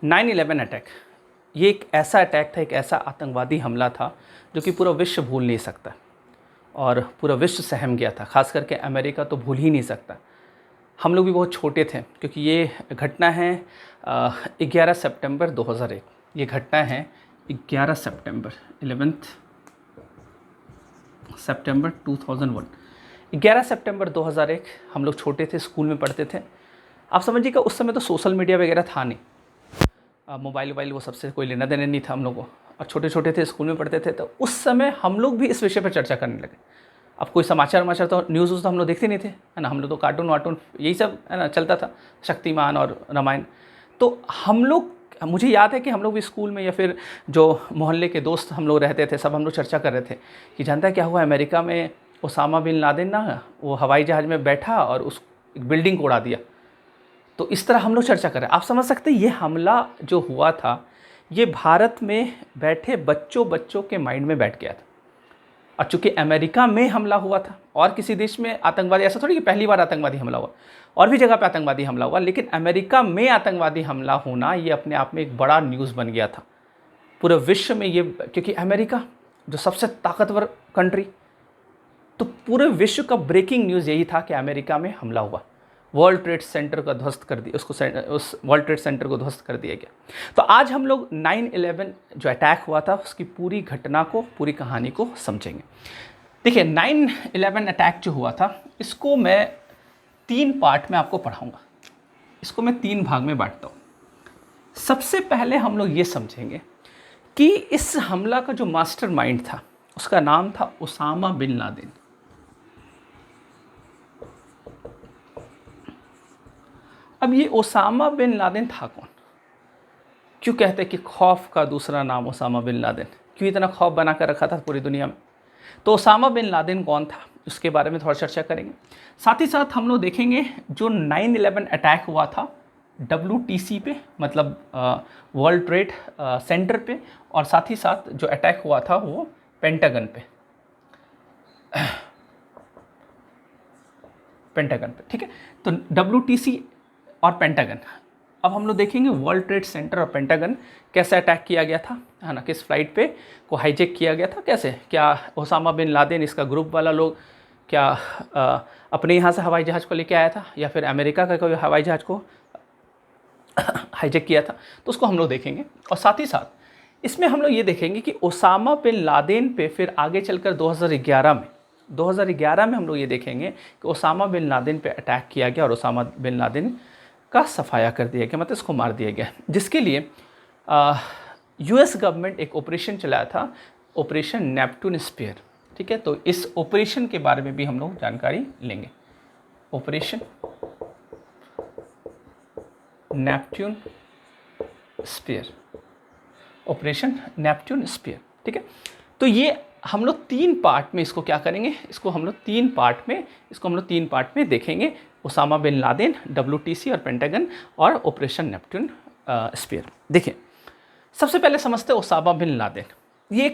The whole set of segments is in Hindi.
9/11 अटैक, ये एक ऐसा अटैक था, एक ऐसा आतंकवादी हमला था जो कि पूरा विश्व भूल नहीं सकता और पूरा विश्व सहम गया था। ख़ास करके अमेरिका तो भूल ही नहीं सकता। हम लोग भी बहुत छोटे थे क्योंकि ये घटना है 11 सितंबर 2001। ये घटना है 11 सितंबर 11 सितंबर 2001। 11 सितंबर 2001 हम लोग छोटे थे, स्कूल में पढ़ते थे। आप समझिए कि उस समय तो सोशल मीडिया वगैरह था नहीं, मोबाइल वोबाइल वो सबसे कोई लेना देना नहीं था हम लोगों को, और छोटे छोटे थे, स्कूल में पढ़ते थे। तो उस समय हम लोग भी इस विषय पर चर्चा करने लगे। अब कोई समाचार तो न्यूज़ तो हम लोग देखते नहीं थे, है ना। हम लोग तो कार्टून वार्टून यही सब है ना चलता था, शक्तिमान और रामायण। तो हम लोग, मुझे याद है कि हम लोग भी स्कूल में या फिर जो मोहल्ले के दोस्त हम लोग रहते थे, सब हम लोग चर्चा कर रहे थे कि जानता है क्या हुआ अमेरिका में, ओसामा बिन लादेन ना वो हवाई जहाज़ में बैठा और उस एक बिल्डिंग को उड़ा दिया। तो इस तरह हम लोग चर्चा कर रहे हैं। आप समझ सकते हैं ये हमला जो हुआ था, ये भारत में बैठे बच्चों के माइंड में बैठ गया था। और चूंकि अमेरिका में हमला हुआ था और किसी देश में आतंकवादी, ऐसा थोड़ी कि पहली बार आतंकवादी हमला हुआ, और भी जगह पे आतंकवादी हमला हुआ, लेकिन अमेरिका में आतंकवादी हमला होना ये अपने आप में एक बड़ा न्यूज़ बन गया था पूरे विश्व में। ये क्योंकि अमेरिका जो सबसे ताकतवर कंट्री, तो पूरे विश्व का ब्रेकिंग न्यूज़ यही था कि अमेरिका में हमला हुआ, वर्ल्ड ट्रेड सेंटर का ध्वस्त कर दिया, उस वर्ल्ड ट्रेड सेंटर को ध्वस्त कर दिया गया। तो आज हम लोग 9/11 जो अटैक हुआ था उसकी पूरी घटना को, पूरी कहानी को समझेंगे। देखिए 9/11 अटैक जो हुआ था, इसको मैं 3 पार्ट में आपको पढ़ाऊंगा। इसको मैं 3 भाग में बांटता हूँ। सबसे पहले हम लोग ये समझेंगे कि इस हमला का जो मास्टरमाइंड था उसका नाम था ओसामा बिन लादेन। अब ये ओसामा बिन लादेन था कौन? क्यों कहते हैं कि खौफ का दूसरा नाम ओसामा बिन लादेन? क्यों इतना खौफ बना कर रखा था पूरी दुनिया में? तो ओसामा बिन लादेन कौन था उसके बारे में थोड़ा चर्चा करेंगे। साथ ही साथ हम लोग देखेंगे जो 9/11 अटैक हुआ था WTC पे, मतलब वर्ल्ड ट्रेड सेंटर पे, और साथ ही साथ जो अटैक हुआ था वो पेंटागन पे, ठीक है। तो WTC और पेंटागन, अब हम लोग देखेंगे वर्ल्ड ट्रेड सेंटर और पेंटागन कैसे अटैक किया गया था, है ना। किस फ्लाइट पे को हाईजैक किया गया था, कैसे, क्या ओसामा बिन लादेन इसका ग्रुप वाला लोग क्या अपने यहाँ से हवाई जहाज़ को लेके आया था या फिर अमेरिका का कोई हवाई जहाज़ को हाईजैक किया था, तो उसको हम लोग देखेंगे। और साथ ही साथ इसमें हम लोग ये देखेंगे कि ओसामा बिन लादेन पे फिर आगे चलकर 2011 में हम लोग ये देखेंगे कि ओसामा बिन लादेन पे अटैक किया गया और ओसामा बिन लादेन का सफाया कर दिया गया, मतलब इसको मार दिया गया, जिसके लिए US गवर्नमेंट एक ऑपरेशन चलाया था, ऑपरेशन नेपट्टून स्फीयर। ठीक है, तो इस ऑपरेशन के बारे में भी हम लोग जानकारी लेंगे। Operation Neptune sphere, operation Neptune sphere. ठीक है, तो ये हम लोग 3 पार्ट में इसको क्या करेंगे, इसको हम लोग 3 पार्ट में देखेंगे। ओसामा बिन लादेन, WTC और पेंटागन, और ऑपरेशन नेपट्टून स्फीयर। देखिए सबसे पहले समझते हैं ओसामा बिन लादेन ये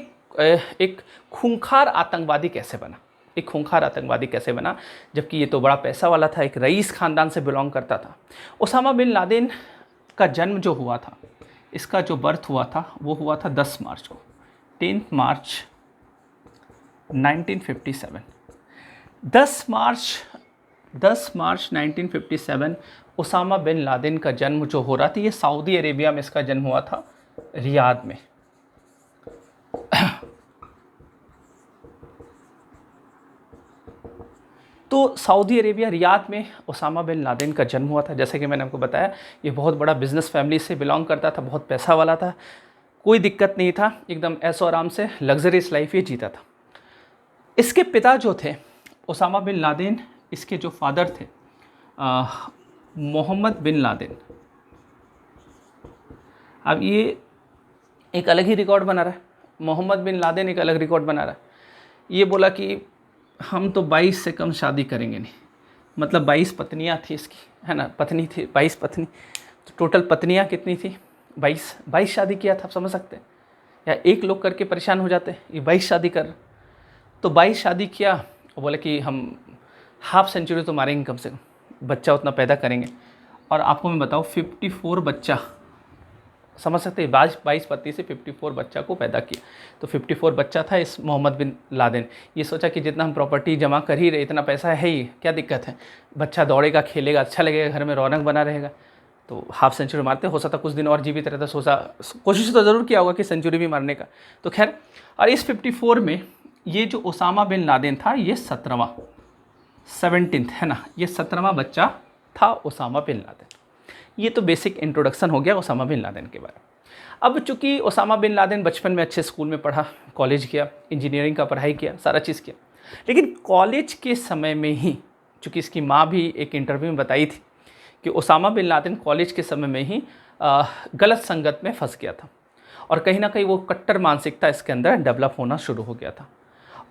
एक खूंखार आतंकवादी कैसे बना। एक खूंखार आतंकवादी कैसे बना, जबकि ये तो बड़ा पैसा वाला था, एक रईस खानदान से बिलोंग करता था। ओसामा बिन लादेन का जन्म जो हुआ था, इसका जो बर्थ हुआ था वो हुआ था 10 मार्च को, 10 मार्च 1957। 10 मार्च 1957 ओसामा बिन लादेन का जन्म जो हो रहा था, ये सऊदी अरेबिया में इसका जन्म हुआ था, रियाद में। तो सऊदी अरेबिया रियाद में ओसामा बिन लादेन का जन्म हुआ था। जैसे कि मैंने आपको बताया, ये बहुत बड़ा बिजनेस फैमिली से बिलोंग करता था, बहुत पैसा वाला था, कोई दिक्कत नहीं था, एकदम ऐशो आराम से लग्जरियस लाइफ ये जीता था। इसके पिता जो थे ओसामा बिन लादेन, इसके जो फादर थे मोहम्मद बिन लादेन। अब ये एक अलग ही रिकॉर्ड बना रहा है, मोहम्मद बिन लादेन एक अलग रिकॉर्ड बना रहा है। ये बोला कि हम तो 22 से कम शादी करेंगे नहीं, मतलब 22 पत्नियां थी इसकी, है ना, पत्नी थी 22 पत्नी, तो टोटल पत्नियां कितनी थी, 22 शादी किया था। आप समझ सकते हैं, या एक लोग करके परेशान हो जाते हैं, ये 22 शादी कर, तो 22 शादी किया और बोले कि हम हाफ सेंचुरी तो मारेंगे, कम से कम बच्चा उतना पैदा करेंगे। और आपको मैं बताऊँ 54 बच्चा समझ सकते हैं, 22 पत्नी से 54 बच्चा को पैदा किया। तो 54 बच्चा था इस मोहम्मद बिन लादेन। ये सोचा कि जितना हम प्रॉपर्टी जमा कर ही रहे, इतना पैसा है ही, क्या दिक्कत है, बच्चा दौड़ेगा, खेलेगा, अच्छा लगेगा, घर में रौनक बना रहेगा। तो हाफ सेंचुरी मारते, हो सकता कुछ दिन और जीवित रहता, सोचा, कोशिश तो ज़रूर किया होगा कि सेंचुरी भी मारने का। तो खैर, और इस 54 में ये जो ओसामा बिन लादेन था, ये 17वां 17th है ना, ये 17वां बच्चा था ओसामा बिन लादेन। ये तो बेसिक इंट्रोडक्शन हो गया ओसामा बिन लादेन के बारे में। अब चूंकि ओसामा बिन लादेन बचपन में अच्छे स्कूल में पढ़ा, कॉलेज किया, इंजीनियरिंग का पढ़ाई किया, सारा चीज़ किया, लेकिन कॉलेज के समय में ही, चूँकि इसकी माँ भी एक इंटरव्यू में बताई थी कि ओसामा बिन लादेन कॉलेज के समय में ही गलत संगत में फंस गया था, और कहीं ना कहीं वो कट्टर मानसिकता इसके अंदर डेवलप होना शुरू हो गया था।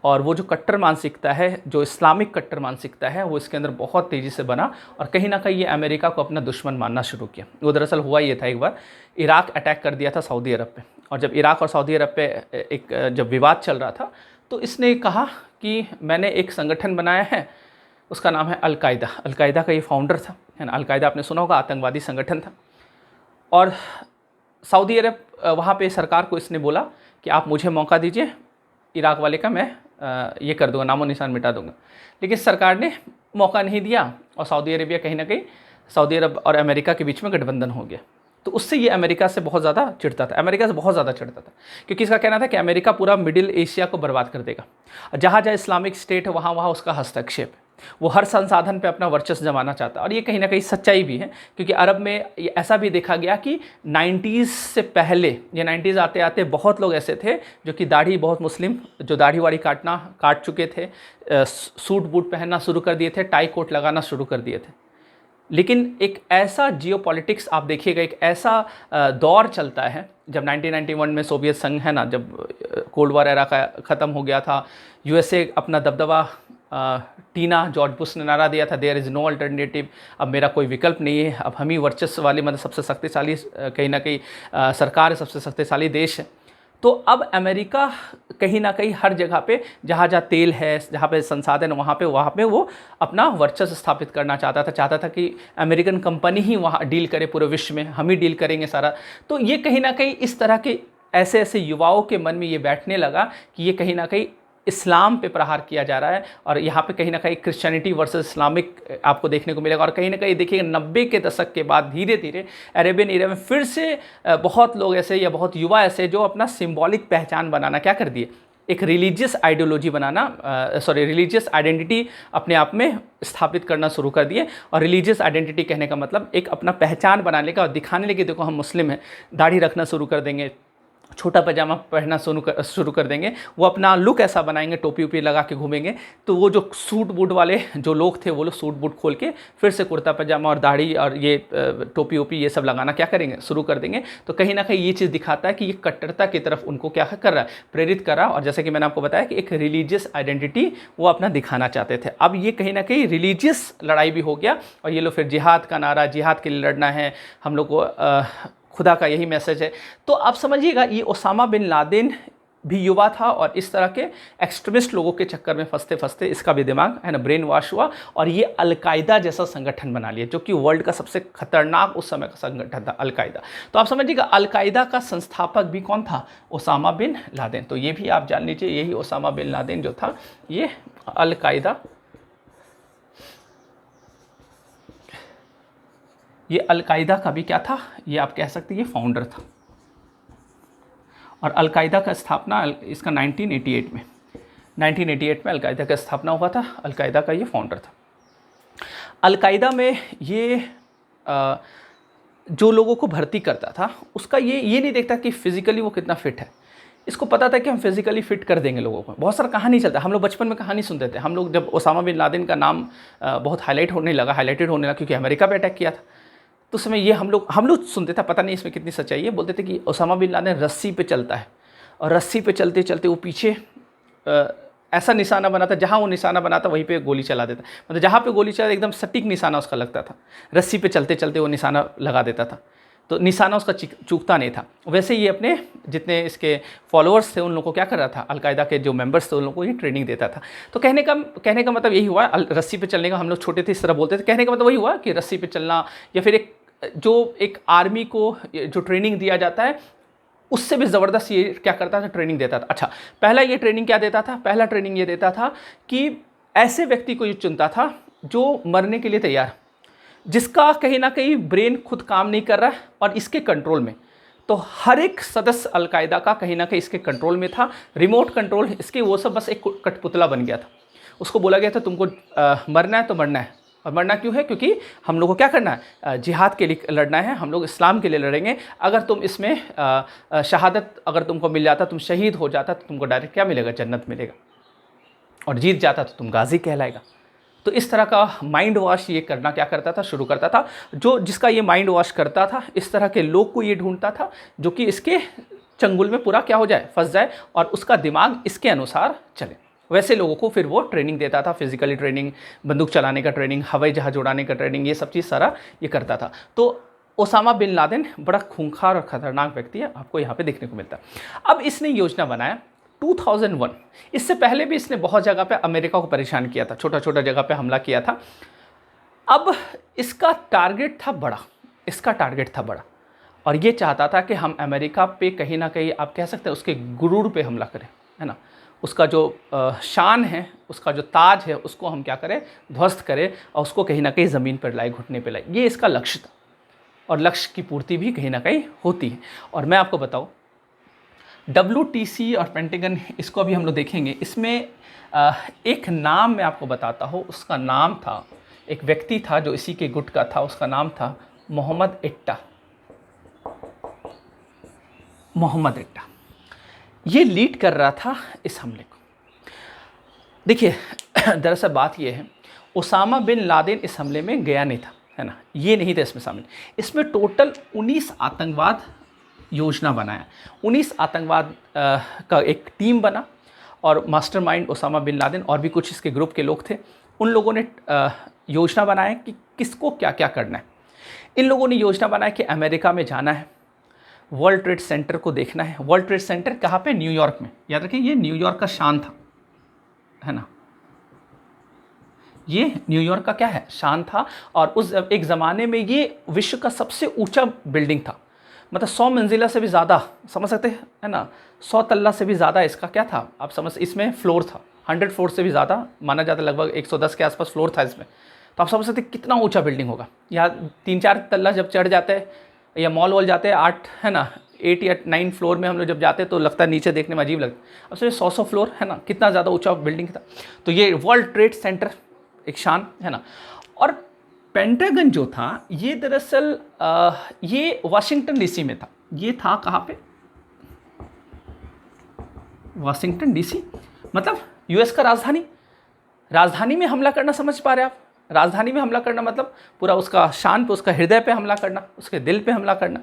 और वो जो कट्टर मानसिकता है, जो इस्लामिक कट्टर मानसिकता है, वो इसके अंदर बहुत तेज़ी से बना, और कहीं ना कहीं ये अमेरिका को अपना दुश्मन मानना शुरू किया। वो दरअसल हुआ ये था, एक बार इराक अटैक कर दिया था सऊदी अरब पे, और जब इराक और सऊदी अरब पे जब विवाद चल रहा था, तो इसने कहा कि मैंने एक संगठन बनाया है, उसका नाम है अलकायदा। अलकायदा का ये फाउंडर था, है ना, अलकायदा आपने सुना होगा, आतंकवादी संगठन था। और सऊदी अरब वहाँ पे सरकार को इसने बोला कि आप मुझे मौका दीजिए, इराक वाले का मैं ये कर दूंगा, नामो निशान मिटा दूंगा। लेकिन सरकार ने मौका नहीं दिया, और सऊदी अरेबिया कहीं ना कहीं, सऊदी अरब और अमेरिका के बीच में गठबंधन हो गया। तो उससे ये अमेरिका से बहुत ज़्यादा चिढ़ता था, अमेरिका से बहुत ज़्यादा चिढ़ता था, क्योंकि इसका कहना था कि अमेरिका पूरा मिडिल एशिया को बर्बाद कर देगा, जहाँ जहाँ इस्लामिक स्टेट है वहाँ वहाँ उसका हस्तक्षेप, वो हर संसाधन पे अपना वर्चस्व जमाना चाहता है। और ये कहीं ना कहीं सच्चाई भी है, क्योंकि अरब में ये ऐसा भी देखा गया कि 90s से पहले, ये 90s आते आते बहुत लोग ऐसे थे जो कि दाढ़ी, बहुत मुस्लिम जो दाढ़ी वाड़ी काट चुके थे, सूट बूट पहनना शुरू कर दिए थे, टाई कोट लगाना शुरू कर दिए थे। लेकिन एक ऐसा जियोपॉलिटिक्स आप देखिएगा, एक ऐसा दौर चलता है, जब 1991 में सोवियत संघ है ना, जब कोल्ड वॉर एरा का ख़त्म हो गया था, यूएसए अपना दबदबा, टीना जॉर्ज बुश ने नारा दिया था, देयर इज़ नो अल्टरनेटिव, अब मेरा कोई विकल्प नहीं है, अब हम ही वर्चस्व वाली, मतलब सबसे शक्तिशाली कहीं ना कहीं सरकार है, सबसे शक्तिशाली देश है। तो अब अमेरिका कहीं ना कहीं हर जगह पे, जहाँ जहाँ तेल है, जहाँ पे संसाधन, वहाँ पे वो अपना वर्चस्व स्थापित करना चाहता था कि अमेरिकन कंपनी ही वहाँ डील करे पूरे विश्व में, हम ही डील करेंगे सारा। तो ये कहीं ना कहीं इस तरह के ऐसे ऐसे युवाओं के मन में ये बैठने लगा कि ये कहीं ना कहीं इस्लाम पे प्रहार किया जा रहा है, और यहाँ पे कहीं ना कहीं क्रिश्चियनिटी वर्सेस इस्लामिक आपको देखने को मिलेगा। और कहीं ना कहीं देखिए 90 के दशक के बाद धीरे धीरे अरेबियन एरिया में फिर से बहुत लोग ऐसे, या बहुत युवा ऐसे, जो अपना सिंबॉलिक पहचान बनाना क्या कर दिए, एक रिलीजियस आइडियोलॉजी बनाना, रिलीजियस आइडेंटिटी अपने आप में स्थापित करना शुरू कर दिए। और रिलीजियस आइडेंटिटी कहने का मतलब एक अपना पहचान बनाने का, और दिखाने लगे देखो हम मुस्लिम हैं, दाढ़ी रखना शुरू कर देंगे, छोटा पजामा पहनना शुरू कर देंगे, वो अपना लुक ऐसा बनाएंगे, टोपी उपी लगा के घूमेंगे। तो वो जो सूट बूट वाले जो लोग थे, वो लोग सूट बूट खोल के फिर से कुर्ता पजामा और दाढ़ी और ये टोपी ओपी ये सब लगाना क्या करेंगे, शुरू कर देंगे। तो कहीं ना कहीं ये चीज़ दिखाता है कि ये कट्टरता की तरफ उनको क्या कर रहा है, प्रेरित कर रहा है। और जैसे कि मैंने आपको बताया कि एक रिलीजियस आइडेंटिटी वो अपना दिखाना चाहते थे। अब ये कहीं ना कहीं रिलीजियस लड़ाई भी हो गया, और ये लोग फिर जिहाद का नारा, जिहाद के लिए लड़ना है हम लोग को, खुदा का यही मैसेज है। तो आप समझिएगा, ये ओसामा बिन लादेन भी युवा था, और इस तरह के एक्सट्रीमिस्ट लोगों के चक्कर में फंसते फंसते इसका भी दिमाग है ना ब्रेन वॉश हुआ, और ये अलकायदा जैसा संगठन बना लिया, जो कि वर्ल्ड का सबसे खतरनाक उस समय का संगठन था, अलकायदा। तो आप समझिएगा, अलकायदा का संस्थापक भी कौन था, ओसामा बिन लादेन। तो ये भी आप जान लीजिए, यही ओसामा बिन लादेन जो था, ये अलकायदा, ये अलकायदा का भी क्या था, ये आप कह सकते हैं ये फाउंडर था। और अलकायदा का स्थापना इसका 1988 में अलकायदा का स्थापना हुआ था, अलकायदा का ये फाउंडर था। अलकायदा में ये जो लोगों को भर्ती करता था, उसका ये नहीं देखता कि फिज़िकली वो कितना फिट है, इसको पता था कि हम फिज़िकली फिट कर देंगे लोगों को। बहुत सारा कहानी चलता है, हम लोग बचपन में कहानी सुनते थे, हम लोग जब ओसामा बिन लादेन का नाम बहुत हाईलाइटेड होने लगा क्योंकि अमेरिका पे अटैक किया था, तो उस समय ये हम लोग सुनते थे, पता नहीं इसमें कितनी सच्चाई है। बोलते थे कि ओसामा बिन लादेन रस्सी पे चलता है, और रस्सी पे चलते चलते वो पीछे ऐसा निशाना बनाता, जहाँ वो निशाना बनाता वहीं पे गोली चला देता, मतलब जहाँ पे गोली चला एकदम सटीक निशाना उसका लगता था, रस्सी पे चलते चलते वो निशाना लगा देता था, तो निशाना उसका चूकता नहीं था। वैसे ये अपने जितने इसके फॉलोअर्स थे उन लोगों को क्या कर रहा था, अलकायदा के जो मेंबर्स थे उन लोगों को ये ट्रेनिंग देता था। तो कहने का मतलब यही हुआ, रस्सी पे चलने का हम लोग छोटे थे इस तरह बोलते थे, कहने का मतलब वही हुआ कि रस्सी पे चलना, या फिर एक जो एक आर्मी को जो ट्रेनिंग दिया जाता है उससे भी ज़बरदस्त ये क्या करता था, ट्रेनिंग देता था। अच्छा, पहला ये ट्रेनिंग क्या देता था, पहला ट्रेनिंग ये देता था कि ऐसे व्यक्ति को ये चुनता था जो मरने के लिए तैयार, जिसका कहीं ना कहीं ब्रेन खुद काम नहीं कर रहा है और इसके कंट्रोल में। तो हर एक सदस्य अलकायदा का कहीं ना कहीं इसके कंट्रोल में था, रिमोट कंट्रोल इसके, वो सब बस एक कठपुतला बन गया था। उसको बोला गया था तुमको मरना है तो मरना है। और मरना क्यों है? क्योंकि हम लोग को क्या करना है, जिहाद के लिए लड़ना है, हम लोग इस्लाम के लिए लड़ेंगे। अगर तुम इसमें शहादत अगर तुमको मिल जाता, तुम शहीद हो जाता, तो तुमको डायरेक्ट क्या मिलेगा, जन्नत मिलेगा। और जीत जाता तो तुम गाजी कहलाएगा। तो इस तरह का माइंड वॉश ये करना क्या करता था, शुरू करता था। जो जिसका ये माइंड वॉश करता था, इस तरह के लोग को ये ढूंढता था जो कि इसके चंगुल में पूरा क्या हो जाए, फंस जाए और उसका दिमाग इसके अनुसार चले। वैसे लोगों को फिर वो ट्रेनिंग देता था, फिजिकली ट्रेनिंग, बंदूक चलाने का ट्रेनिंग, हवाई जहाज उड़ाने का ट्रेनिंग, ये सब चीज़ सारा ये करता था। तो ओसामा बिन लादेन बड़ा खूंखार और ख़तरनाक व्यक्ति है, आपको यहाँ पे देखने को मिलता है। अब इसने योजना बनाया 2001। इससे पहले भी इसने बहुत जगह पे अमेरिका को परेशान किया था, छोटा छोटा जगह पे हमला किया था। अब इसका टारगेट था बड़ा, इसका टारगेट था बड़ा, और ये चाहता था कि हम अमेरिका पे कहीं ना कहीं आप कह सकते हैं उसके गुरूर पे हमला करें, है ना। उसका जो शान है, उसका जो ताज है, उसको हम क्या करें, ध्वस्त करें और उसको कहीं ना कहीं ज़मीन पर लाए, घुटने पे लाए। ये इसका लक्ष्य था और लक्ष्य की पूर्ति भी कहीं ना कहीं होती है। और मैं आपको बताऊं, WTC और पेंटागन, इसको अभी हम लोग देखेंगे। इसमें एक नाम मैं आपको बताता हूँ, उसका नाम था, एक व्यक्ति था जो इसी के गुट का था, उसका नाम था मोहम्मद एट्टा। मोहम्मद एट्टा ये लीड कर रहा था इस हमले को। देखिए दरअसल बात ये है, ओसामा बिन लादेन इस हमले में गया नहीं था, है ना, ये नहीं था इसमें शामिल। इसमें टोटल 19 आतंकवाद योजना बनाया, 19 आतंकवाद का एक टीम बना और मास्टरमाइंड ओसामा बिन लादेन और भी कुछ इसके ग्रुप के लोग थे। उन लोगों ने योजना बनाया कि किसको क्या क्या करना है। इन लोगों ने योजना बनाया कि अमेरिका में जाना है, वर्ल्ड ट्रेड सेंटर को देखना है। वर्ल्ड ट्रेड सेंटर कहाँ पे? न्यूयॉर्क में। याद रखें, ये न्यूयॉर्क का शान था, है ना, ये न्यूयॉर्क का क्या है, शान था। और उस एक ज़माने में ये विश्व का सबसे ऊंचा बिल्डिंग था, मतलब 100 मंजिला से भी ज़्यादा, समझ सकते हैं, है ना, 100 तल्ला से भी ज़्यादा इसका क्या था, आप समझ, इसमें फ्लोर था, 100 फ्लोर से भी ज़्यादा माना जाता, लगभग 110 के आसपास फ्लोर था इसमें। तो आप समझ सकते कितना ऊंचा बिल्डिंग होगा। यहाँ 3-4 तल्ला जब चढ़ जाते हैं या मॉल वॉल जाते हैं, 8 है ना, 8 या 9 फ्लोर में हम लोग जब जाते हैं तो लगता है नीचे देखने में अजीब लगता है। अब सोचिए 100 फ्लोर, है ना, कितना ज़्यादा ऊंचा बिल्डिंग था। तो ये वर्ल्ड ट्रेड सेंटर एक शान, है ना। और पेंटागन जो था ये दरअसल ये वाशिंगटन डीसी में था। ये था कहाँ पे? वाशिंगटन डीसी, मतलब यूएस का राजधानी। राजधानी में हमला करना, समझ पा रहे हैं आप? राजधानी में हमला करना मतलब पूरा उसका शान पे, उसका हृदय पे हमला करना, उसके दिल पे हमला करना।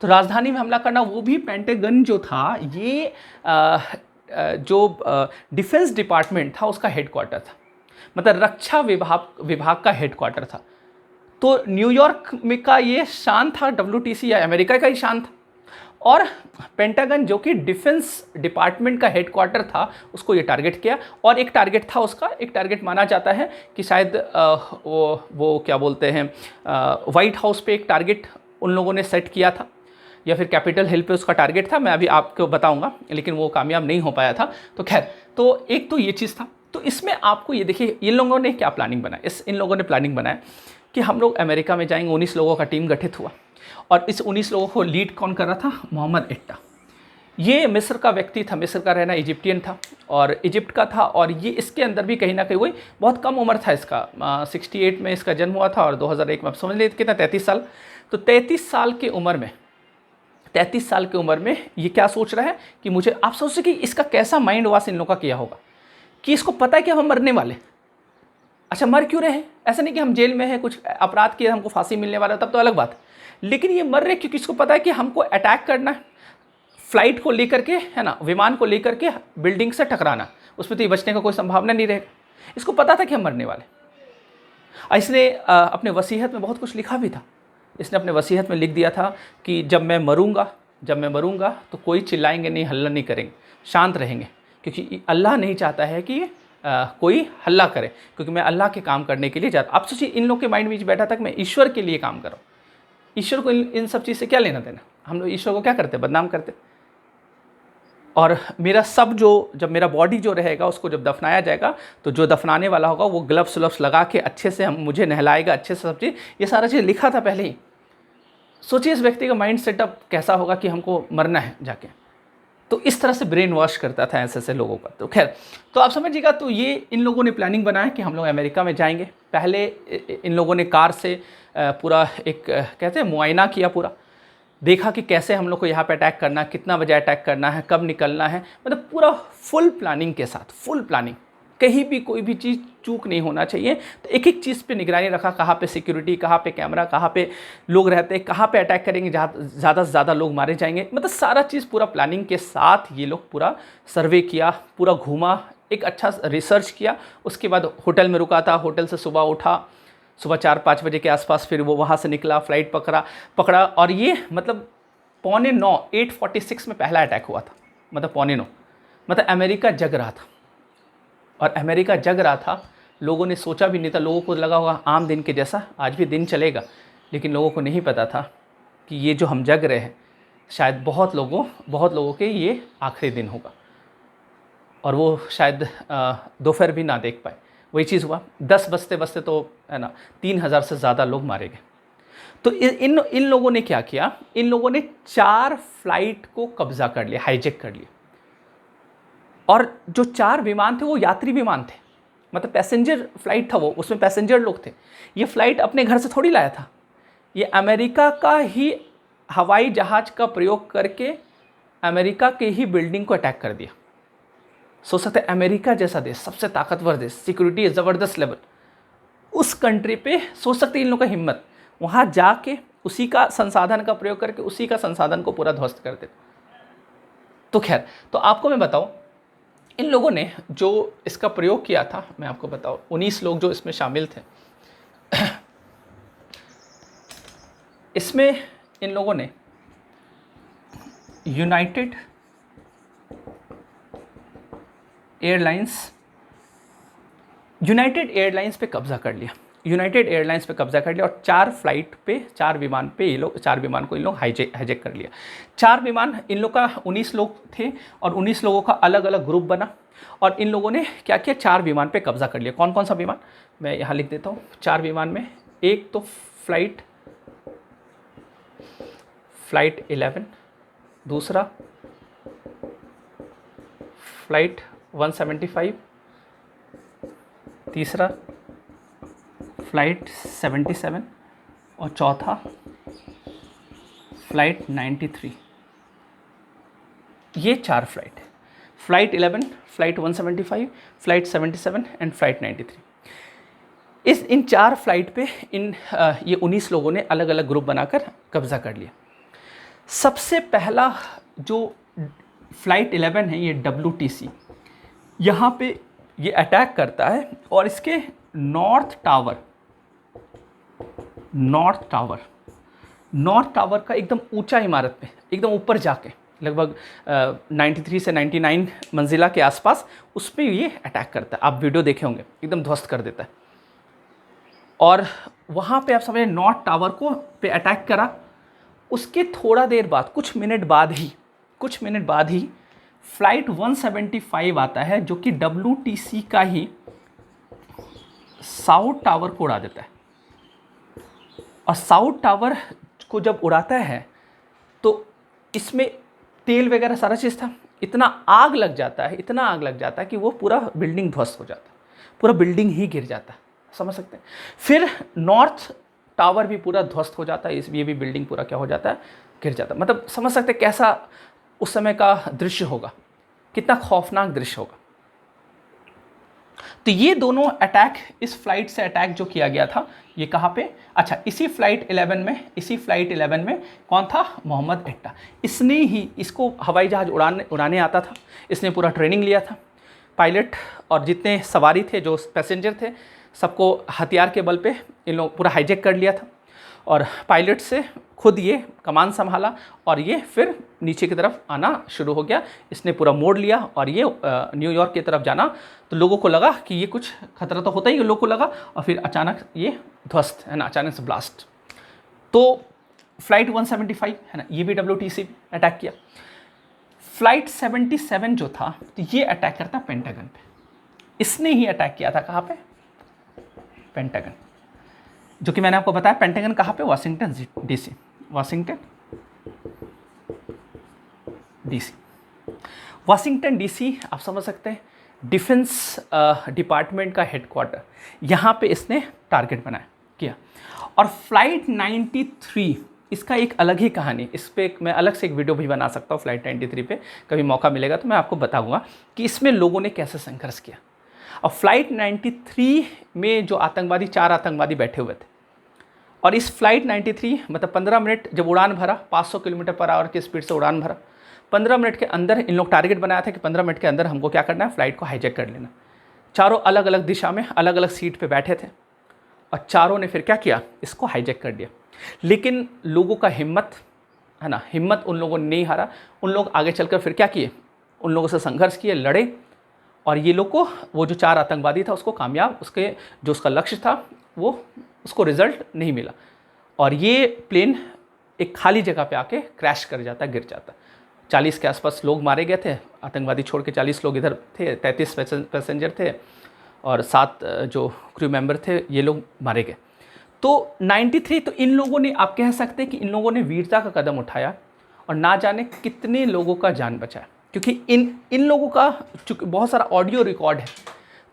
तो राजधानी में हमला करना, वो भी पेंटागन जो था ये जो डिफेंस डिपार्टमेंट था उसका हेडक्वार्टर था, मतलब रक्षा विभाग का हेडक्वार्टर था। तो न्यूयॉर्क में का ये शान था, WTC या अमेरिका का ही शान था। और पेंटागन जो कि डिफेंस डिपार्टमेंट का हेडक्वार्टर था, उसको ये टारगेट किया। और एक टारगेट था उसका, एक टारगेट माना जाता है कि शायद वो क्या बोलते हैं, वाइट हाउस पे एक टारगेट उन लोगों ने सेट किया था, या फिर कैपिटल हिल पे उसका टारगेट था, मैं अभी आपको बताऊंगा, लेकिन वो कामयाब नहीं हो पाया था। तो खैर, तो एक तो ये चीज़ था। तो इसमें आपको ये देखिए, इन लोगों ने क्या प्लानिंग बनाया, इन लोगों ने प्लानिंग बनाया कि हम लोग अमेरिका में जाएंगे। 19 लोगों का टीम गठित हुआ और इस 19 लोगों को लीड कौन कर रहा था? मोहम्मद एट्टा। ये मिस्र का व्यक्ति था, मिस्र का रहना इजिप्टियन था और इजिप्ट का था। और ये इसके अंदर भी कहीं ना कहीं वही बहुत कम उम्र था इसका, 68 में इसका जन्म हुआ था और 2001 में, आप समझ लीजिए कितना, 33 साल। तो 33 साल की उम्र में, 33 साल की उम्र में ये क्या सोच रहा है कि मुझे, आप सोचिए कि इसका कैसा माइंड वॉश इन लोगों का किया होगा कि इसको पता है कि हम मरने वाले। अच्छा, मर क्यों रहे हैं? ऐसा नहीं कि हम जेल में हैं, कुछ अपराध किए, हमको फांसी मिलने वाला, तब तो अलग बात है। लेकिन ये मर रहे क्योंकि इसको पता है कि हमको अटैक करना है, फ्लाइट को लेकर के, है ना, विमान को लेकर के बिल्डिंग से टकराना, उसमें तो ये बचने का कोई संभावना नहीं रहेगा। इसको पता था कि हम मरने वाले। इसने अपने वसीयत में बहुत कुछ लिखा भी था। इसने अपने वसीयत में लिख दिया था कि जब मैं मरूंगा तो कोई चिल्लाएंगे नहीं, हल्ला नहीं करेंगे, शांत रहेंगे, क्योंकि अल्लाह नहीं चाहता है कि कोई हल्ला करे, क्योंकि मैं अल्लाह के काम करने के लिए जाता। आप सोचिए, इन लोग के माइंड में बैठा था कि मैं ईश्वर के लिए काम कर रहा हूँ, ईश्वर को इन सब चीज़ से क्या लेना देना। हम लोग ईश्वर को क्या करते, बदनाम करते। और मेरा सब जो, जब मेरा बॉडी जो रहेगा उसको जब दफनाया जाएगा तो जो दफनाने वाला होगा वो ग्लव्स व्लव्स लगा के अच्छे से हम मुझे नहलाएगा, अच्छे से सब चीज़, ये सारा चीज़ लिखा था पहले ही। सोचिए इस व्यक्ति का माइंड सेटअप कैसा होगा कि हमको मरना है जाके। तो इस तरह से ब्रेन वॉश करता था ऐसे ऐसे लोगों का। तो खैर, तो आप समझिएगा, तो ये इन लोगों ने प्लानिंग बनाया कि हम लोग अमेरिका में जाएंगे। पहले इन लोगों ने कार से पूरा एक कहते हैं मुआयना किया, पूरा देखा कि कैसे हम लोग को यहाँ पे अटैक करना है, कितना बजे अटैक करना है, कब निकलना है, मतलब पूरा फुल प्लानिंग के साथ, फुल प्लानिंग, कहीं भी कोई भी चीज़ चूक नहीं होना चाहिए। तो एक एक चीज़ पे निगरानी रखा, कहाँ पे सिक्योरिटी, कहाँ पे कैमरा, कहाँ पे लोग रहते हैं, कहाँ पे अटैक करेंगे, ज़्यादा से ज़्यादा लोग मारे जाएंगे, मतलब सारा चीज़ पूरा प्लानिंग के साथ ये लोग पूरा सर्वे किया, पूरा घूमा, एक अच्छा रिसर्च किया। उसके बाद होटल में रुका था, होटल से सुबह उठा, सुबह 4-5 बजे के आसपास, फिर वो वहाँ से निकला, फ्लाइट पकड़ा और ये मतलब 8:45 8:46 में पहला अटैक हुआ था, मतलब 8:45, मतलब अमेरिका जग रहा था। और अमेरिका जग रहा था, लोगों ने सोचा भी नहीं था, लोगों को लगा होगा आम दिन के जैसा आज भी दिन चलेगा, लेकिन लोगों को नहीं पता था कि ये जो हम जग रहे हैं शायद बहुत लोगों के ये आखिरी दिन होगा। और वो शायद दोपहर भी ना देख पाए। वही चीज़ हुआ, 10 बजते बजते तो है ना 3000 से ज़्यादा लोग मारे गए। तो इन लोगों ने क्या किया, इन लोगों ने 4 फ्लाइट को कब्जा कर लिया, हाईजैक कर लिया। और जो 4 विमान थे वो यात्री विमान थे, मतलब पैसेंजर फ्लाइट था वो, उसमें पैसेंजर लोग थे। ये फ्लाइट अपने घर से थोड़ी लाया था, ये अमेरिका का ही हवाई जहाज़ का प्रयोग करके अमेरिका के ही बिल्डिंग को अटैक कर दिया। सोच सकते हैं अमेरिका जैसा देश, सबसे ताकतवर देश, सिक्योरिटी ज़बरदस्त लेवल, उस कंट्री पे सोच सकते हैं इन लोगों का हिम्मत, वहाँ जाके उसी का संसाधन का प्रयोग करके उसी का संसाधन को पूरा ध्वस्त कर देते। तो खैर, तो आपको मैं बताऊं, इन लोगों ने जो इसका प्रयोग किया था, मैं आपको बताऊं, 19 लोग जो इसमें शामिल थे। इसमें इन लोगों ने यूनाइटेड एयरलाइंस पे कब्जा कर लिया, यूनाइटेड एयरलाइंस पे कब्जा कर लिया और 4 फ्लाइट पे, 4 विमान पे ये लोग, 4 विमान को इन लोग हाईजैक कर लिया। 4 विमान, इन लोग का 19 लोग थे और 19 लोगों का अलग अलग ग्रुप बना और इन लोगों ने क्या किया, 4 विमान पे कब्जा कर लिया। कौन कौन सा विमान, मैं यहाँ लिख देता हूँ। 4 विमान में एक तो फ्लाइट 11, दूसरा फ्लाइट 175, तीसरा फ्लाइट 77 और चौथा फ्लाइट 93। ये 4 फ्लाइट है, flight 11, flight 175, flight 77 and flight 93। In 4 flight पे ये 19 लोगों ने अलग अलग ग्रुप बनाकर कब्जा कर लिया। सबसे पहला जो फ्लाइट 11 है, ये WTC, यहाँ पे ये अटैक करता है और इसके नॉर्थ टावर का एकदम ऊंचा इमारत पे, एकदम ऊपर जाके, लगभग 93 से 99 मंजिला के आसपास, उस पर ये अटैक करता है। आप वीडियो देखे होंगे, एकदम ध्वस्त कर देता है। और वहाँ पे आप समझे नॉर्थ टावर को पे अटैक करा। उसके थोड़ा देर बाद, कुछ मिनट बाद ही फ्लाइट 175 आता है, जो कि WTC का ही साउथ टावर को उड़ा देता है। और साउथ टावर को जब उड़ाता है तो इसमें तेल वगैरह सारा चीज़ था, इतना आग लग जाता है कि वो पूरा बिल्डिंग ध्वस्त हो जाता है, पूरा बिल्डिंग ही गिर जाता है, समझ सकते हैं। फिर नॉर्थ टावर भी पूरा ध्वस्त हो जाता है, ये भी बिल्डिंग पूरा क्या हो जाता है, गिर जाता है। मतलब समझ सकते हैं कैसा उस समय का दृश्य होगा, कितना खौफनाक दृश्य होगा। तो ये दोनों अटैक, इस फ्लाइट से अटैक जो किया गया था, ये कहाँ पे, अच्छा इसी फ्लाइट 11 में कौन था, मोहम्मद एट्टा। इसने ही, इसको हवाई जहाज़ उड़ाने आता था, इसने पूरा ट्रेनिंग लिया था। पायलट और जितने सवारी थे, जो पैसेंजर थे, सबको हथियार के बल पे इन लोग पूरा हाईजैक कर लिया था और पायलट से खुद ये कमान संभाला और ये फिर नीचे की तरफ आना शुरू हो गया। इसने पूरा मोड़ लिया और ये न्यूयॉर्क की तरफ जाना। तो लोगों को लगा कि ये कुछ खतरा तो होता ही, लोगों को लगा, और फिर अचानक ये ध्वस्त है ना, अचानक से ब्लास्ट। तो फ्लाइट 175 है ना, ये भी WTC अटैक किया। फ्लाइट 77 जो था, तो ये अटैक करता पेंटागन पे। इसने ही अटैक किया था कहाँ पे? पेंटागन। जो कि मैंने आपको बताया पेंटागन कहाँ पे? Washington DC, Washington DC। Washington DC आप समझ सकते हैं डिफेंस डिपार्टमेंट का हेडक्वार्टर, यहाँ पे इसने टारगेट बनाया किया। और फ्लाइट 93, इसका एक अलग ही कहानी, इस पर मैं अलग से एक वीडियो भी बना सकता हूँ फ्लाइट 93 पे, कभी मौका मिलेगा तो मैं आपको बताऊंगा कि इसमें लोगों ने कैसे संघर्ष किया। और फ्लाइट 93 में जो आतंकवादी, 4 आतंकवादी बैठे हुए थे, और इस फ्लाइट 93 मतलब 15 मिनट जब उड़ान भरा, 500 किलोमीटर पर आवर की स्पीड से उड़ान भरा, 15 मिनट के अंदर इन लोग टारगेट बनाया था कि 15 मिनट के अंदर हमको क्या करना है? फ्लाइट को हाईजैक कर लेना। चारों अलग अलग दिशा में अलग अलग सीट पे बैठे थे और चारों ने फिर क्या किया? इसको हाईजैक कर दिया। लेकिन लोगों का हिम्मत है ना, हिम्मत उन लोगों ने नहीं हारा। उन लोग आगे चलकर फिर क्या किए? उन लोगों से संघर्ष किए, लड़े, और ये लोग को, वो जो 4 आतंकवादी था उसको कामयाब, उसके जो उसका लक्ष्य था वो उसको रिजल्ट नहीं मिला, और ये प्लेन एक खाली जगह पे आके क्रैश कर जाता, गिर जाता। 40 के आसपास लोग मारे गए थे, आतंकवादी छोड़ के 40 लोग इधर थे, 33 पैसेंजर थे और 7 जो क्रू मेंबर थे, ये लोग मारे गए। तो 93, तो इन लोगों ने, आप कह सकते हैं कि इन लोगों ने वीरता का कदम उठाया और ना जाने कितने लोगों का जान बचाया, क्योंकि इन लोगों का चूँकि बहुत सारा ऑडियो रिकॉर्ड है,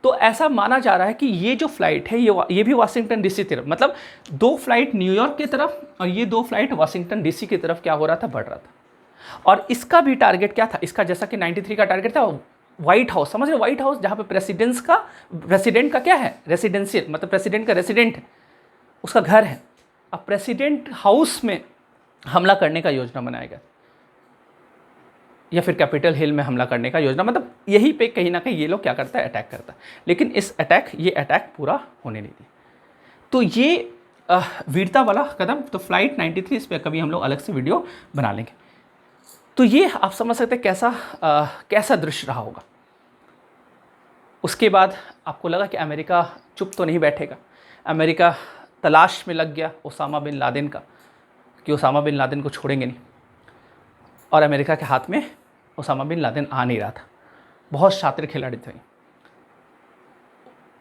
तो ऐसा माना जा रहा है कि ये जो फ्लाइट है ये भी वाशिंगटन DC तरफ, मतलब 2 फ्लाइट न्यूयॉर्क की तरफ और ये 2 फ्लाइट वाशिंगटन DC की तरफ क्या हो रहा था? बढ़ रहा था। और इसका भी टारगेट क्या था? इसका जैसा कि 93 का टारगेट था व्हाइट हाउस, समझ रहे? व्हाइट हाउस जहाँ पे प्रेसिडेंट का क्या है? रेसिडेंशियल, मतलब प्रेसिडेंट का रेसिडेंट है, उसका घर है। अब प्रेसिडेंट हाउस में हमला करने का योजना बनाया गया, या फिर कैपिटल हिल में हमला करने का योजना, मतलब यहीं पे कहीं ना कहीं ये लोग क्या करता है? अटैक करता है। लेकिन ये अटैक पूरा होने नहीं दिया। तो ये वीरता वाला कदम, तो फ्लाइट 93, इस पर कभी हम लोग अलग से वीडियो बना लेंगे। तो ये आप समझ सकते हैं कैसा दृश्य रहा होगा। उसके बाद आपको लगा कि अमेरिका चुप तो नहीं बैठेगा, अमेरिका तलाश में लग गया ओसामा बिन लादेन का, कि ओसामा बिन लादेन को छोड़ेंगे नहीं। और अमेरिका के हाथ में ओसामा बिन लादेन आ नहीं रहा था। बहुत शातिर खिलाड़ी थे।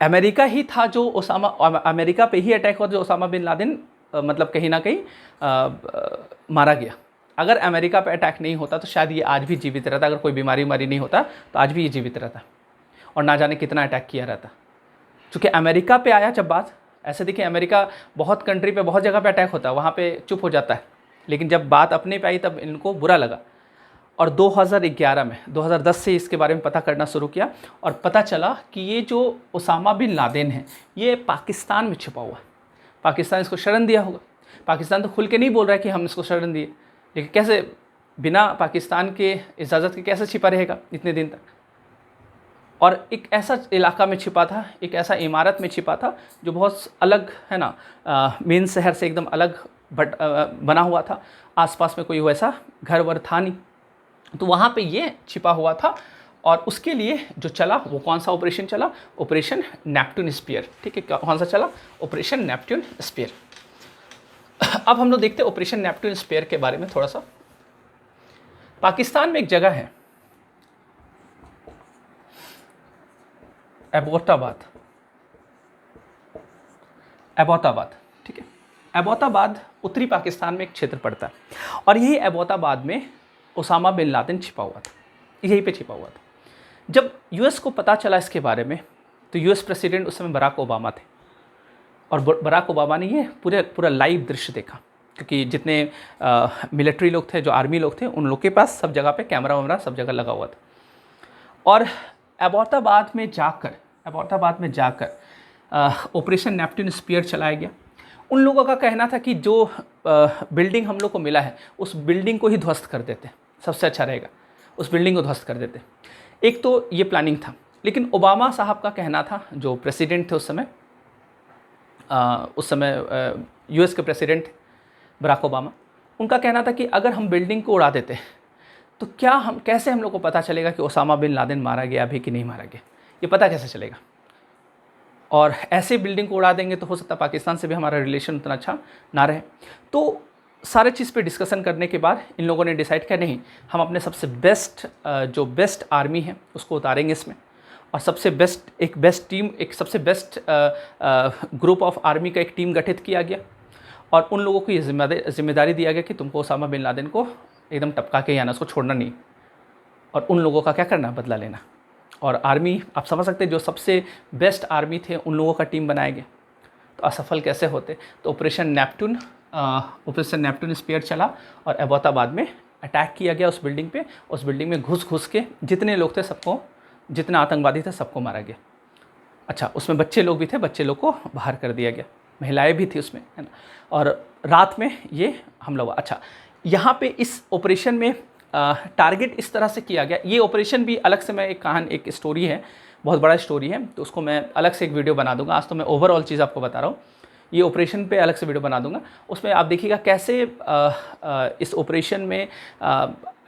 अमेरिका ही था जो अमेरिका पे ही अटैक हुआ जो ओसामा बिन लादेन मतलब कहीं ना कहीं मारा गया। अगर अमेरिका पे अटैक नहीं होता तो शायद ये आज भी जीवित रहता। अगर कोई बीमारी नहीं होता तो आज भी ये जीवित रहता, और ना जाने कितना अटैक किया रहता। चूँकि अमेरिका पे आया जब बात, ऐसे देखिए अमेरिका बहुत कंट्री पे, बहुत जगह पे अटैक होता है, वहाँ पे चुप हो जाता है, लेकिन जब बात अपने पे आई तब इनको बुरा लगा। और 2011 में, 2010 से इसके बारे में पता करना शुरू किया, और पता चला कि ये जो ओसामा बिन लादेन है ये पाकिस्तान में छुपा हुआ है। पाकिस्तान इसको शरण दिया होगा। पाकिस्तान तो खुल के नहीं बोल रहा है कि हम इसको शरण दिए, लेकिन कैसे बिना पाकिस्तान के इजाज़त के कैसे छिपा रहेगा इतने दिन तक। और एक ऐसा इलाका में छिपा था, एक ऐसा इमारत में छिपा था जो बहुत अलग है ना, मेन शहर से एकदम अलग बना हुआ था। आसपास में कोई वैसा घर वर था नहीं, तो वहाँ पे ये छिपा हुआ था। और उसके लिए जो चला वो कौन सा ऑपरेशन चला? Operation Neptune Spear. ठीक है, कौन सा चला? Operation Neptune Spear. अब हम लोग देखते हैं ऑपरेशन नेपट्यून स्पीयर के बारे में थोड़ा सा। पाकिस्तान में एक जगह है एबोटाबाद, ठीक है। एबोटाबाद उत्तरी पाकिस्तान में एक क्षेत्र पड़ता है, और यही एबोटाबाद में ओसामा बिन लादेन छिपा हुआ था, यहीं पे छिपा हुआ था। जब यूएस को पता चला इसके बारे में, तो यूएस प्रेसिडेंट उस समय बराक ओबामा थे, और बराक ओबामा ने ये पूरा लाइव दृश्य देखा, क्योंकि जितने मिलिट्री लोग थे, जो आर्मी लोग थे, उन लोग के पास सब जगह पे कैमरा वैमरा सब जगह लगा हुआ था। और एबोटाबाद में जाकर ऑपरेशन नेपट्यून स्पीयर चलाया गया। उन लोगों का कहना था कि जो बिल्डिंग हम लोग को मिला है उस बिल्डिंग को ही ध्वस्त कर देते, सबसे अच्छा रहेगा, उस बिल्डिंग को ध्वस्त कर देते। एक तो ये प्लानिंग था, लेकिन ओबामा साहब का कहना था, जो प्रेसिडेंट थे उस समय यूएस के प्रेसिडेंट बराक ओबामा, उनका कहना था कि अगर हम बिल्डिंग को उड़ा देते तो कैसे हम लोग को पता चलेगा कि ओसामा बिन लादेन मारा गया अभी कि नहीं मारा गया, ये पता कैसे चलेगा? और ऐसे बिल्डिंग को उड़ा देंगे तो हो सकता है पाकिस्तान से भी हमारा रिलेशन उतना अच्छा ना रहे। तो सारे चीज़ पे डिस्कशन करने के बाद इन लोगों ने डिसाइड किया नहीं, हम अपने सबसे बेस्ट जो बेस्ट आर्मी है उसको उतारेंगे इसमें, और सबसे बेस्ट टीम, एक सबसे बेस्ट ग्रुप ऑफ आर्मी का एक टीम गठित किया गया, और उन लोगों को ये जिम्मेदारी दिया गया कि तुमको ओसामा बिन लादेन को एकदम टपका के आना, उसको छोड़ना नहीं, और उन लोगों का क्या करना, बदला लेना। और आर्मी आप समझ सकते हैं, जो सबसे बेस्ट आर्मी थे उन लोगों का टीम बनाया गया, तो असफल कैसे होते। तो ऑपरेशन नेपटून स्पेयर चला और एबोटाबाद में अटैक किया गया उस बिल्डिंग पे। उस बिल्डिंग में घुस के जितने लोग थे सबको, जितने आतंकवादी थे सबको मारा गया। अच्छा, उसमें बच्चे लोग भी थे, बच्चे लोग को बाहर कर दिया गया, महिलाएं भी थी उसमें, है ना। और रात में ये हमला हुआ। अच्छा, यहाँ पे इस ऑपरेशन में टारगेट इस तरह से किया गया। ये ऑपरेशन भी अलग से, मैं एक स्टोरी है, बहुत बड़ा स्टोरी है, तो उसको मैं अलग से एक वीडियो बना दूंगा। आज तो मैं ओवरऑल चीज़ आपको बता रहा हूँ, ये ऑपरेशन पे अलग से वीडियो बना दूंगा। उसमें आप देखिएगा कैसे इस ऑपरेशन में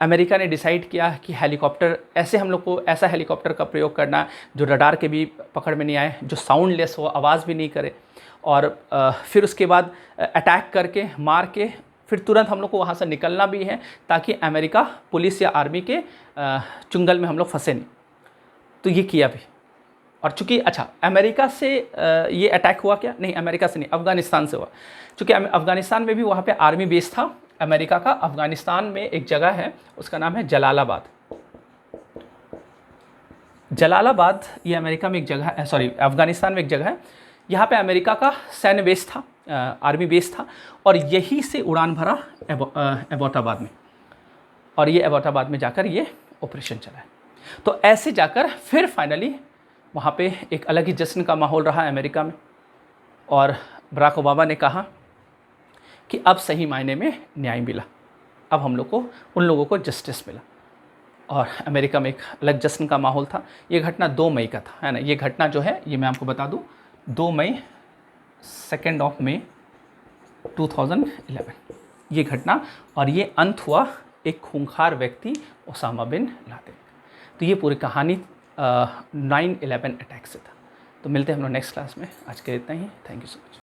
अमेरिका ने डिसाइड किया कि हेलीकॉप्टर, ऐसे हम लोग को ऐसा हेलीकॉप्टर का प्रयोग करना जो रडार के भी पकड़ में नहीं आए, जो साउंडलेस हो, आवाज़ भी नहीं करे, और फिर उसके बाद अटैक करके मार के फिर तुरंत हम लोग को वहाँ से निकलना भी है, ताकि अमेरिका पुलिस या आर्मी के चुंगल में हम लोग फंसे नहीं। तो ये किया भी। और चूँकि अच्छा, अमेरिका से ये अटैक हुआ क्या, नहीं अमेरिका से नहीं, अफ़गानिस्तान से हुआ। चूँकि अफ़गानिस्तान में भी वहाँ पे आर्मी बेस था अमेरिका का। अफ़गानिस्तान में एक जगह है, उसका नाम है जलालाबाद। जलालाबाद ये अमेरिका में एक जगह है, सॉरी अफ़गानिस्तान में एक जगह है। यहाँ पे अमेरिका का सैन्य बेस था, आर्मी बेस था, और यहीं से उड़ान भरा एबोटाबाद में, और ये एबोटाबाद में जाकर ये ऑपरेशन चला है। तो ऐसे जाकर फिर फाइनली वहाँ पे एक अलग ही जश्न का माहौल रहा अमेरिका में, और बराक ओबामा ने कहा कि अब सही मायने में न्याय मिला, अब हम लोग को, उन लोगों को जस्टिस मिला, और अमेरिका में एक अलग जश्न का माहौल था। ये घटना 2 मई का था, है ना। ये घटना जो है, ये मैं आपको बता दूँ, 2 मई 2 मई 2011 ये घटना, और ये अंत हुआ एक खूंखार व्यक्ति ओसामा बिन लादेन। तो ये पूरी कहानी 9/11 अटैक से था। तो मिलते हैं हम लोग नेक्स्ट क्लास में। आज के इतना ही, थैंक यू सो मच।